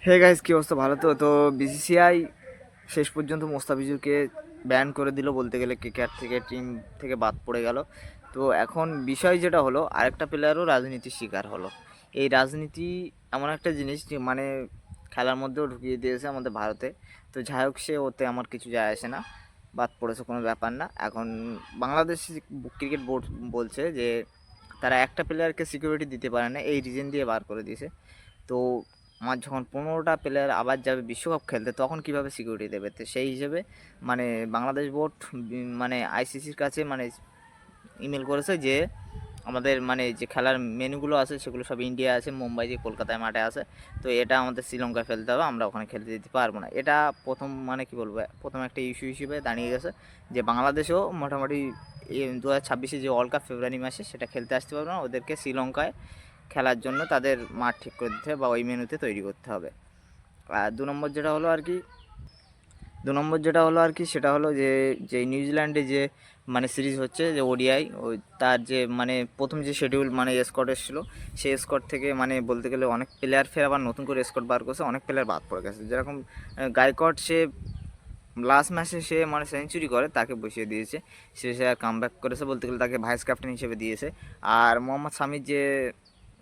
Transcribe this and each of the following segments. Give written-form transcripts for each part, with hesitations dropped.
Hey guys, কি অবস্থা? ভালো তো? বিসিসিআই শেষ পর্যন্ত মোস্তাফিজুরকে ব্যান করে দিল বলতে গেলে, ক্রিকেট থেকে, টিম থেকে বাদ পড়ে গেল। তো এখন বিষয় যেটা হলো, আরেকটা প্লেয়ারও রাজনীতির শিকার হলো। এই রাজনীতি এমন একটা জিনিস যে মানে খেলার মধ্যেও ঢুকিয়ে দিয়েছে আমাদের ভারতে। তো যাই হোক, সে ওতে আমার কিছু যায় আসে না, বাদ পড়েছে কোনো ব্যাপার না। এখন বাংলাদেশ ক্রিকেট বোর্ড বলছে যে তারা একটা প্লেয়ারকে সিকিউরিটি দিতে পারে না, এই রিজন দিয়ে বার করে দিয়েছে। তো আমার যখন 15টা প্লেয়ার আবার যাবে বিশ্বকাপ খেলতে, তখন কিভাবে সিকিউরিটি দেবে? তো সেই হিসেবে মানে বাংলাদেশ বোর্ড মানে আইসিসির কাছে মানে ইমেল করেছে যে আমাদের মানে যে খেলার মেনুগুলো আছে সেগুলো সব ইন্ডিয়া আছে, মুম্বাই যে কলকাতায় মাঠে আছে। তো এটা আমাদের শ্রীলঙ্কায় ফেলতে হবে, আমরা ওখানে খেলতে দিতে পারবো না। এটা প্রথম মানে কি বলবো, প্রথম একটা ইস্যু হিসেবে দাঁড়িয়ে গেছে যে বাংলাদেশেও মোটামুটি 2026 যে ওয়ার্ল্ড কাপ ফেব্রুয়ারি মাসে সেটা খেলতে আসতে পারবে না, ওদেরকে শ্রীলঙ্কায় খেলার জন্য তাদের মাঠ ঠিক করে দিতে হবে বা ওই মেনুতে তৈরি করতে হবে। আর দু নম্বর যেটা হলো আর কি সেটা হলো যে যে নিউজিল্যান্ডে যে মানে সিরিজ হচ্ছে যে ওডিআই, ওই তার যে মানে প্রথম যে শিডিউল মানে স্কোয়াড এসেছিলো, সেই স্কোয়াড থেকে মানে বলতে গেলে অনেক প্লেয়ার ফের আবার নতুন করে স্কোয়াড বার করছে, অনেক প্লেয়ার বাদ পড়ে গেছে। যেরকম গায়কোয়াড, সে লাস্ট ম্যাচে সে মানে সেঞ্চুরি করে, তাকে বসিয়ে দিয়েছে। সে আর কামব্যাক করেছে বলতে গেলে, তাকে ভাইস ক্যাপ্টেন হিসেবে দিয়েছে। আর মোহাম্মদ সামির যে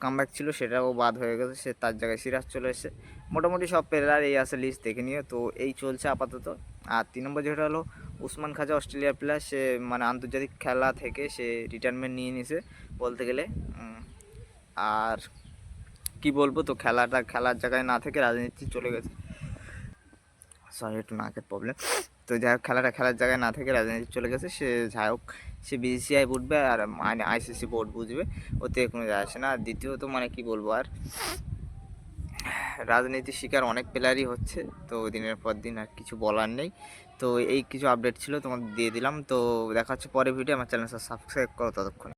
কামব্যাক ছিল সেটাও বাদ হয়ে গেছে, সে তার জায়গায় সিরাজ চলে এসেছে। মোটামুটি সব প্লেয়ার এই আছে, লিস্ট দেখে নিও। তো এই চলছে আপাতত। আর 3 নম্বর যেটা হলো, উসমান খাজা অস্ট্রেলিয়ার প্লেয়ার, সে মানে আন্তর্জাতিক খেলা থেকে সে রিটায়ারমেন্ট নিয়ে নিয়েছে বলতে গেলে। আর কি বলবো, তো খেলার জায়গায় না থেকে রাজনীতি চলে গেছে। সরি, একটু নাকের প্রবলেম। তো যাই হোক, খেলার জায়গায় না থেকে রাজনীতি চলে গেছে। সে যাই হোক, সে বিসিসিআই বুঝবে আর মানে আইসিসি বোর্ড বুঝবে, ওতে কোনো যায় আসে না। আর দ্বিতীয়ত মানে কি বলবো আর, রাজনীতির শিকার অনেক প্লেয়ারই হচ্ছে। তো দিনের পর দিন আর কিছু বলার নেই। তো এই কিছু আপডেট ছিল তোমাদের দিয়ে দিলাম। তো দেখা হচ্ছে পরে ভিডিও। আমার চ্যানেল সাবস্ক্রাইব করো ততক্ষণ।